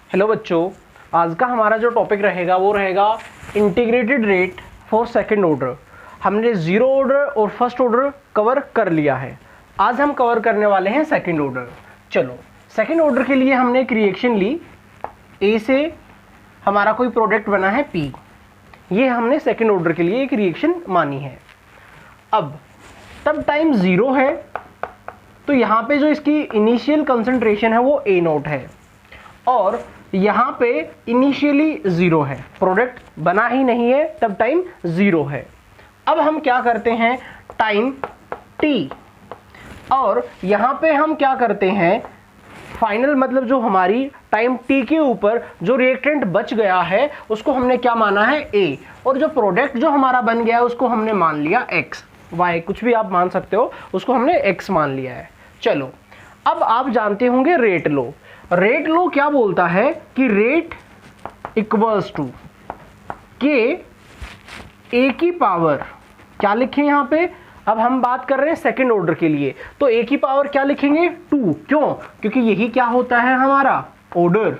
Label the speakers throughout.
Speaker 1: Hello बच्चों, आज का हमारा जो टॉपिक रहेगा वो रहेगा integrated rate for second order. हमने जीरो ऑर्डर और फर्स्ट ऑर्डर कवर कर लिया है। आज हम कवर करने वाले हैं सेकंड ऑर्डर। चलो, सेकंड ऑर्डर के लिए हमने एक रिएक्शन ली। ए से हमारा कोई प्रोडक्ट बना है पी, ये हमने सेकंड ऑर्डर के लिए एक रिएक्शन मानी है। अब तब टाइम ज़ीरो है तो यहाँ पे जो इसकी इनिशियल कंसंट्रेशन है वो ए नोट है और यहाँ पे इनिशियली ज़ीरो है, प्रोडक्ट बना ही नहीं है, तब टाइम ज़ीरो है। अब हम क्या करते हैं, टाइम टी, और यहाँ पे हम क्या करते हैं, फाइनल मतलब जो हमारी टाइम टी के ऊपर जो रिएक्टेंट बच गया है उसको हमने क्या माना है, ए, और जो प्रोडक्ट जो हमारा बन गया है उसको हमने मान लिया एक्स, वाई, कुछ भी आप मान सकते हो, उसको हमने एक्स मान लिया है। चलो, अब आप जानते होंगे रेट लो। रेट लो क्या बोलता है कि रेट इक्वल्स टू के ए की पावर, क्या लिखें यहाँ पे, अब हम बात कर रहे हैं सेकंड ऑर्डर के लिए, तो ए की पावर क्या लिखेंगे, 2। क्यों? क्योंकि यही क्या होता है हमारा ऑर्डर।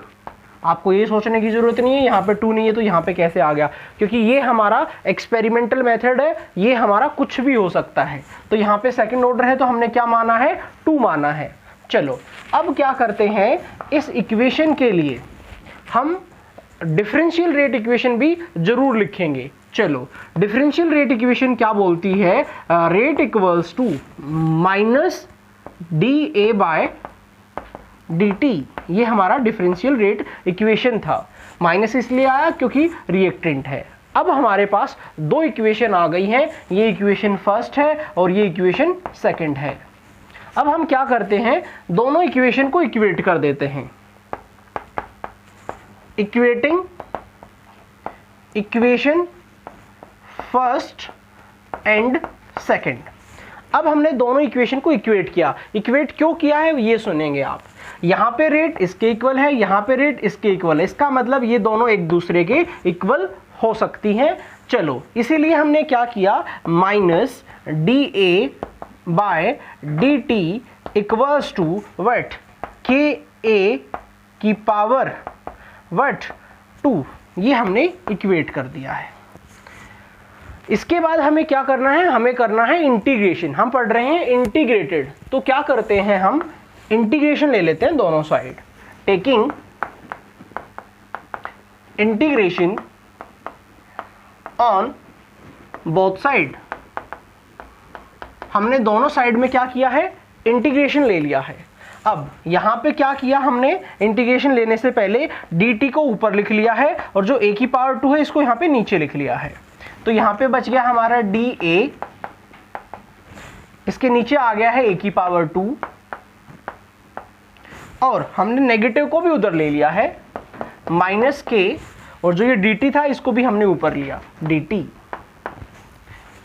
Speaker 1: आपको ये सोचने की जरूरत नहीं है यहाँ पे 2 नहीं है तो यहाँ पे कैसे आ गया, क्योंकि ये हमारा एक्सपेरिमेंटल मेथड है, ये हमारा कुछ भी हो सकता है। तो यहाँ पे सेकंड ऑर्डर है तो हमने क्या माना है, 2 माना है। चलो, अब क्या करते हैं, इस इक्वेशन के लिए हम डिफरेंशियल रेट इक्वेशन भी जरूर लिखेंगे। चलो, डिफरेंशियल रेट इक्वेशन क्या बोलती है, rate equals to minus D A by D T. ये हमारा डिफरेंशियल रेट इक्वेशन था। माइनस इसलिए आया क्योंकि रिएक्टेंट है। अब हमारे पास दो इक्वेशन आ गई हैं, ये इक्वेशन फर्स्ट है और ये इक्वेशन सेकंड है। अब हम क्या करते हैं, दोनों इक्वेशन को इक्वेट कर देते हैं। Equating equation first and second. अब हमने दोनों इक्वेशन को इक्वेट किया। इक्वेट क्यों किया है ये सुनेंगे आप। यहाँ पे रेट इसके इक्वल है, यहाँ पे रेट इसके इक्वल है, इसका मतलब ये दोनों एक दूसरे के इक्वल हो सकती हैं। चलो, इसीलिए हमने क्या किया, minus D A by D T equals to what, K A की पावर वट 2, ये हमने इक्वेट कर दिया है। इसके बाद हमें क्या करना है, हमें करना है इंटीग्रेशन। हम पढ़ रहे हैं इंटीग्रेटेड, तो क्या करते हैं, हम इंटीग्रेशन ले लेते हैं दोनों side. Taking integration on both side. हमने दोनों साइड में क्या किया है, इंटीग्रेशन ले लिया है। अब यहाँ पे क्या किया हमने, इंटीग्रेशन लेने से पहले dt को ऊपर लिख लिया है और जो a की पावर 2 है इसको यहाँ पे नीचे लिख लिया है। तो यहाँ पे बच गया हमारा dA, इसके नीचे आ गया है a की पावर 2, और हमने नेगेटिव को भी उधर ले लिया है, माइनस k, और जो ये dt था इसको भी हमने ऊपर लिया, dt।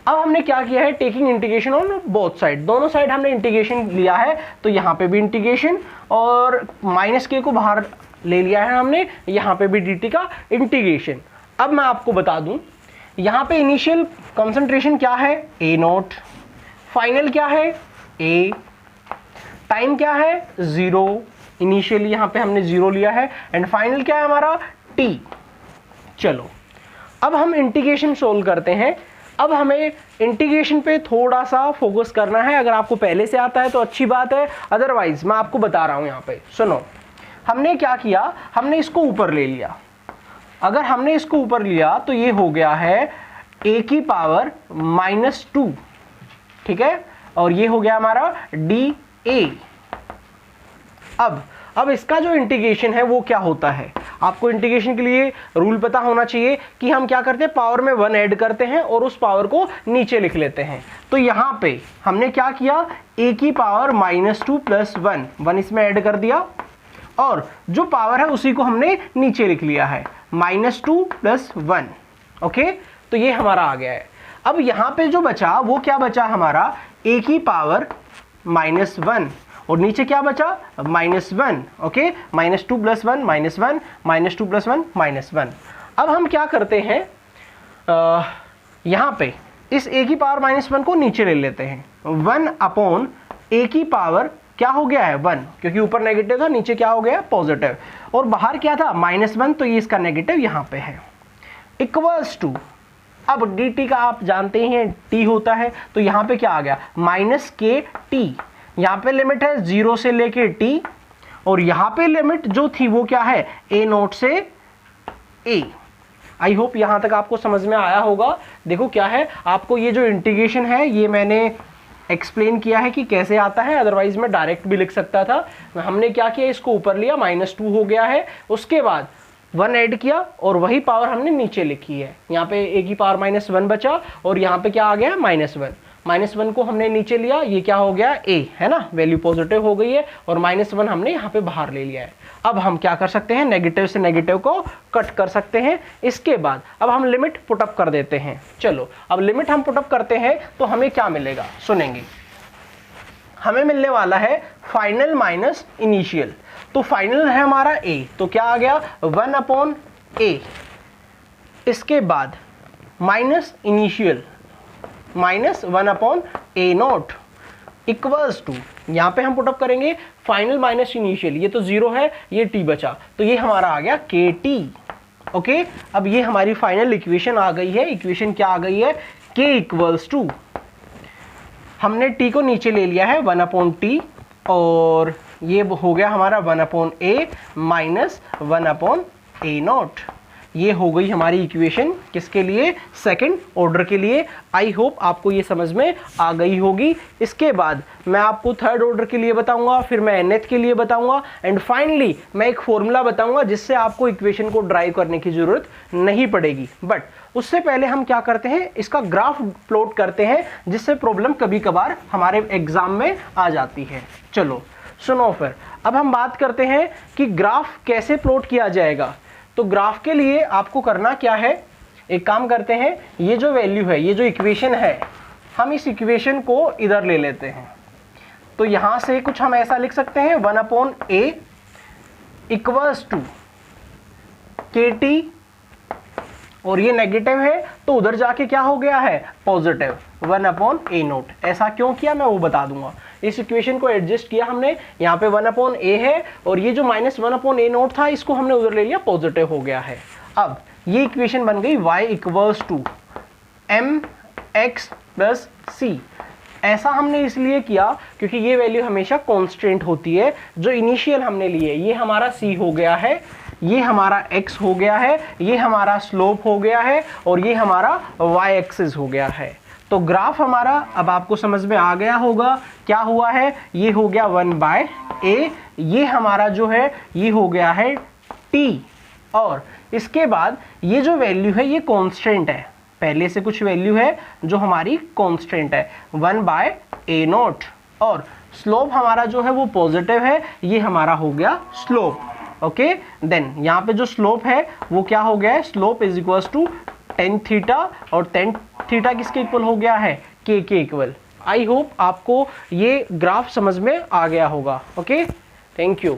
Speaker 1: अब हमने क्या किया है, taking integration on both side, दोनों साइड हमने इंटीग्रेशन लिया है, तो यहाँ पे भी इंटीग्रेशन, और माइनस के को बाहर ले लिया है हमने, यहाँ पे भी dt का इंटीग्रेशन। अब मैं आपको बता दूं, यहाँ पे इनिशियल कंसंट्रेशन क्या है, a नोट, फाइनल क्या है, a, टाइम क्या है, 0, इनिशियली यहाँ पे हमने 0 लिया है, एंड फाइनल क्या है हमारा, t। चलो, अब हम इंटीग्रेशन सोल्व करते हैं। अब हमें इंटीग्रेशन पे थोड़ा सा फोकस करना है। अगर आपको पहले से आता है तो अच्छी बात है, अदरवाइज मैं आपको बता रहा हूं। यहाँ पे सुनो, हमने क्या किया, हमने इसको ऊपर ले लिया। अगर हमने इसको ऊपर लिया तो ये हो गया है a की पावर -2, ठीक है, और ये हो गया हमारा dA। अब इसका जो इंटीग्रेशन है वो क्या होता है, आपको इंटीग्रेशन के लिए रूल पता होना चाहिए कि हम क्या करते हैं, पावर में 1 ऐड करते हैं और उस पावर को नीचे लिख लेते हैं। तो यहाँ पे हमने क्या किया, a की पावर -2 + 1 इसमें ऐड कर दिया, और जो पावर है उसी को हमने नीचे लिख लिया है, -2 + 1। ओके, तो ये हमारा आ गया है। अब यहाँ पे जो बचा वो क्या बचा हमारा, a की पावर -1, और नीचे क्या बचा, -1। ओके, -2 + 1 -1, -2 + 1 -1। अब हम क्या करते हैं, यहाँ पे इस a की पावर -1 को नीचे ले लेते हैं, 1 अपॉन a की पावर क्या हो गया है 1, क्योंकि ऊपर नेगेटिव था, नीचे क्या हो गया पॉजिटिव, और बाहर क्या था -1, तो ये इसका नेगेटिव यहाँ पे है, इक्वल्स टू, अब dt का आप जानते ही हैं t होता है, तो यहाँ पे क्या आ गया -kt, यहाँ पे लिमिट है 0 से लेके t, और यहाँ पे लिमिट जो थी वो क्या है a0 से a। आई होप यहाँ तक आपको समझ में आया होगा। देखो क्या है, आपको ये जो इंटीग्रेशन है ये मैंने एक्सप्लेन किया है कि कैसे आता है, अदरवाइज मैं डायरेक्ट भी लिख सकता था। हमने क्या किया, इसको ऊपर लिया, -2 हो गया है, उसके बाद 1 ऐड किया और वही पावर हमने नीचे लिखी है, यहाँ पे a की पावर -1 बचा, और यहाँ पे क्या आ गया -1 को हमने नीचे लिया, ये क्या हो गया a, है ना, वैल्यू पॉजिटिव हो गई है, और -1 हमने यहाँ पे बाहर ले लिया है। अब हम क्या कर सकते हैं, नेगेटिव से नेगेटिव को कट कर सकते हैं। इसके बाद अब हम लिमिट पुटअप कर देते हैं। चलो अब लिमिट हम पुटअप करते हैं तो हमें क्या मिलेगा, सुनेंगे। हमें मिलने वाला है फाइनल माइनस इनिशियल, तो फाइनल है हमारा a, तो क्या आ गया 1/a, इसके बाद minus initial -1/a0 equals to, यहाँ पे हम पुटअप करेंगे फाइनल माइनस इनिशियल, ये तो 0 है, ये t बचा, तो ये हमारा आ गया kt। ओके, अब ये हमारी फाइनल इक्वेशन आ गई है। इक्वेशन क्या आ गई है, k इक्वल्स टू, हमने t को नीचे ले लिया है 1/t, और ये हो गया हमारा 1/a माइनस 1/a0। ये हो गई हमारी इक्वेशन, किसके लिए, सेकंड ऑर्डर के लिए। आई होप आपको ये समझ में आ गई होगी। इसके बाद मैं आपको थर्ड ऑर्डर के लिए बताऊंगा, फिर मैं nth के लिए बताऊंगा, एंड फाइनली मैं एक फॉर्मूला बताऊंगा जिससे आपको इक्वेशन को ड्राइव करने की जरूरत नहीं पड़ेगी। बट उससे पहले हम क्या करते हैं, इसका ग्राफ प्लॉट करते हैं, जिससे प्रॉब्लम कभी कभार हमारे एग्जाम में आ जाती है। चलो सुनो, फिर अब हम बात करते हैं कि ग्राफ कैसे प्लॉट किया जाएगा। तो ग्राफ के लिए आपको करना क्या है, एक काम करते हैं, ये जो वैल्यू है, ये जो इक्वेशन है, हम इस इक्वेशन को इधर ले लेते हैं। तो यहां से कुछ हम ऐसा लिख सकते हैं 1/a इक्वल्स टू kt, और ये नेगेटिव है तो उधर जाके क्या हो गया है पॉजिटिव 1/a0। ऐसा क्यों किया मैं वो बता दूंगा। इस इक्वेशन को एडजस्ट किया हमने, यहाँ पे 1/a है, और ये जो -1/a0 था इसको हमने उधर ले लिया, पॉजिटिव हो गया है। अब ये इक्वेशन बन गई y equals to mx plus c। ऐसा हमने इसलिए किया क्योंकि ये वैल्यू हमेशा कांस्टेंट होती है। जो इनिशियल हमने लिए, ये हमारा c हो गया है, ये हमारा x हो गया है, ये हमारा स्लोप हो गया है, और ये हमारा y एक्सिस हो गया है। तो ग्राफ हमारा अब आपको समझ में आ गया होगा क्या हुआ है, ये हो गया 1/a, ये हमारा जो है ये हो गया है t, और इसके बाद ये जो वैल्यू है ये कांस्टेंट है, पहले से कुछ वैल्यू है जो हमारी कांस्टेंट है 1/a0, और स्लोप हमारा जो है वो पॉजिटिव है, ये हमारा हो गया स्लोप। ओके, देन यहाँ पे जो स्लोप है वो क्या हो गया है, slope is equals to tan theta, और tan थीटा किसके इक्वल हो गया है, k के इक्वल। आई होप आपको ये ग्राफ समझ में आ गया होगा। Okay, thank you.